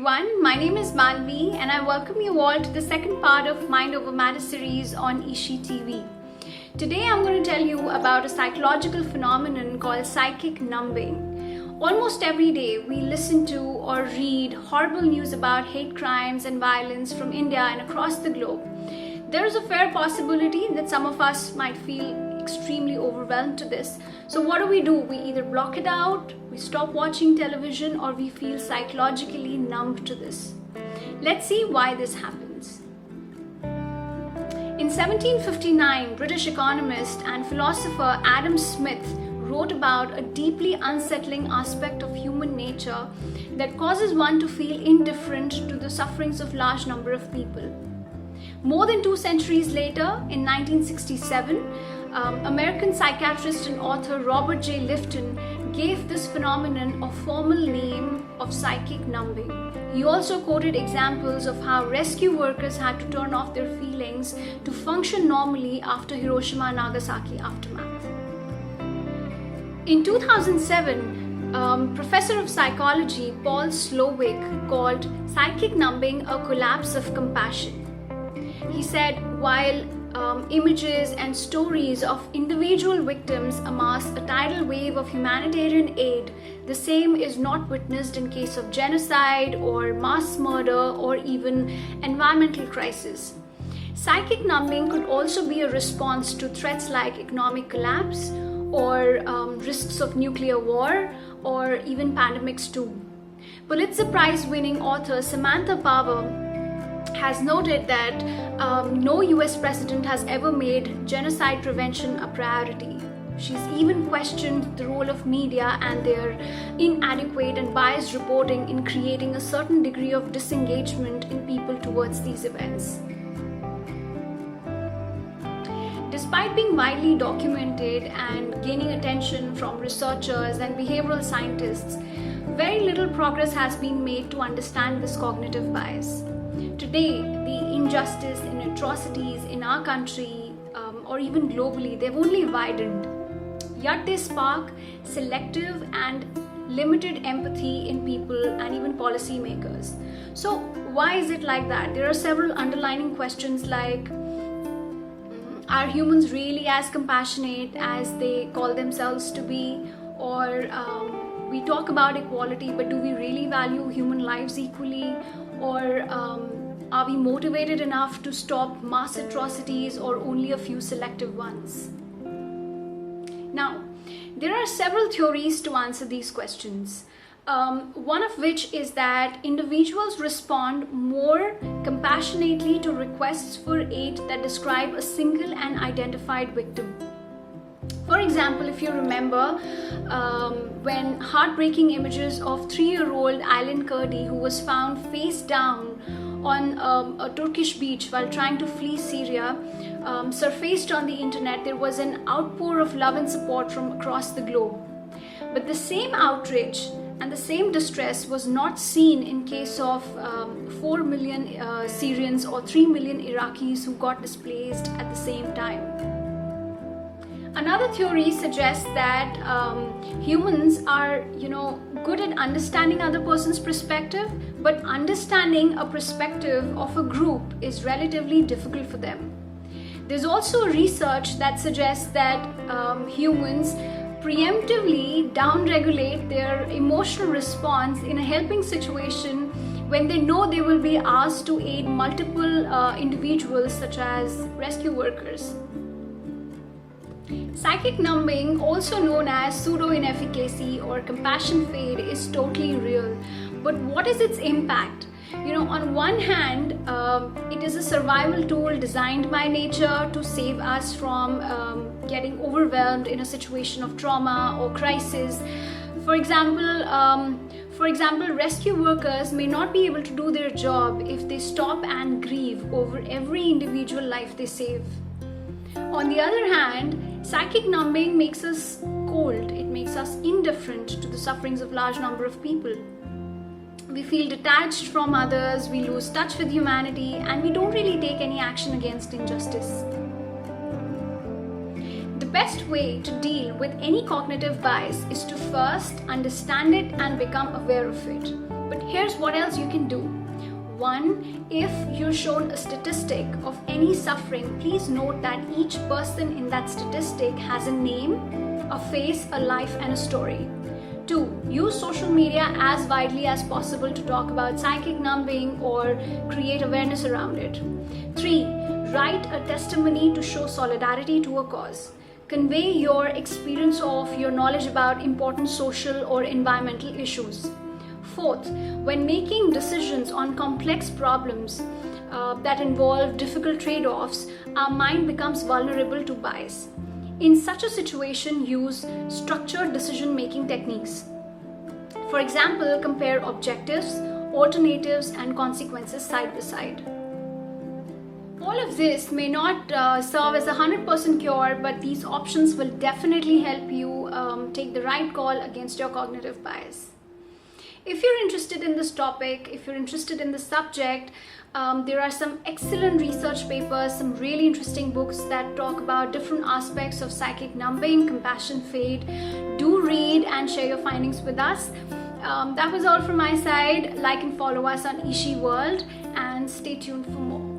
everyone, my name is Manvi and I welcome you all to the second part of Mind Over Matter series on eShe TV. Today I'm going to tell you about a psychological phenomenon called psychic numbing. Almost every day we listen to or read horrible news about hate crimes and violence from India and across the globe. There is a fair possibility that some of us might feel extremely overwhelmed to this. So what do? We either block it out, we stop watching television, or we feel psychologically numb to this. Let's see why this happens. In 1759, British economist and philosopher Adam Smith wrote about a deeply unsettling aspect of human nature that causes one to feel indifferent to the sufferings of large number of people. More than 2 centuries later, in 1967, American psychiatrist and author Robert J. Lifton gave this phenomenon a formal name of psychic numbing. He also quoted examples of how rescue workers had to turn off their feelings to function normally after Hiroshima and Nagasaki aftermath. In 2007, professor of psychology Paul Slowick called psychic numbing a collapse of compassion. He said, while images and stories of individual victims amass a tidal wave of humanitarian aid, the same is not witnessed in case of genocide or mass murder or even environmental crisis. Psychic numbing could also be a response to threats like economic collapse or risks of nuclear war or even pandemics too. Pulitzer Prize-winning author Samantha Power has noted that no US president has ever made genocide prevention a priority. She's even questioned the role of media and their inadequate and biased reporting in creating a certain degree of disengagement in people towards these events. Despite being widely documented and gaining attention from researchers and behavioral scientists, very little progress has been made to understand this cognitive bias. Today, the injustice and atrocities in our country or even globally, they've only widened. Yet they spark selective and limited empathy in people and even policymakers. So why is it like that? There are several underlying questions like, are humans really as compassionate as they call themselves to be? Or we talk about equality, but do we really value human lives equally? Or are we motivated enough to stop mass atrocities or only a few selective ones? Now, there are several theories to answer these questions. One of which is that individuals respond more compassionately to requests for aid that describe a single and identified victim. For example, if you remember when heartbreaking images of 3-year-old Aylan Kurdi, who was found face down on a Turkish beach while trying to flee Syria, surfaced on the internet, there was an outpour of love and support from across the globe. But the same outrage and the same distress was not seen in case of 4 million Syrians or 3 million Iraqis who got displaced at the same time. Another theory suggests that humans are, good at understanding other person's perspective, but understanding a perspective of a group is relatively difficult for them. There's also research that suggests that humans preemptively downregulate their emotional response in a helping situation when they know they will be asked to aid multiple individuals, such as rescue workers. Psychic numbing, also known as pseudo-inefficacy or compassion fade, is totally real. But what is its impact? On one hand, it is a survival tool designed by nature to save us from getting overwhelmed in a situation of trauma or crisis. For example, rescue workers may not be able to do their job if they stop and grieve over every individual life they save. On the other hand, psychic numbing makes us cold. It makes us indifferent to the sufferings of large number of people. We feel detached from others, we lose touch with humanity, and we don't really take any action against injustice. The best way to deal with any cognitive bias is to first understand it and become aware of it. But here's what else you can do. 1. If you're shown a statistic of any suffering, please note that each person in that statistic has a name, a face, a life, and a story. 2. Use social media as widely as possible to talk about psychic numbing or create awareness around it. 3. Write a testimony to show solidarity to a cause. Convey your experience of your knowledge about important social or environmental issues. 4th, when making decisions on complex problems that involve difficult trade-offs, our mind becomes vulnerable to bias. In such a situation, use structured decision-making techniques. For example, compare objectives, alternatives, and consequences side by side. All of this may not serve as a 100% cure, but these options will definitely help you take the right call against your cognitive bias. If you're interested in this topic, if you're interested in the subject, there are some excellent research papers, some really interesting books that talk about different aspects of psychic numbing, compassion fade. Do read and share your findings with us. That was all from my side. Like and follow us on eShe World and stay tuned for more.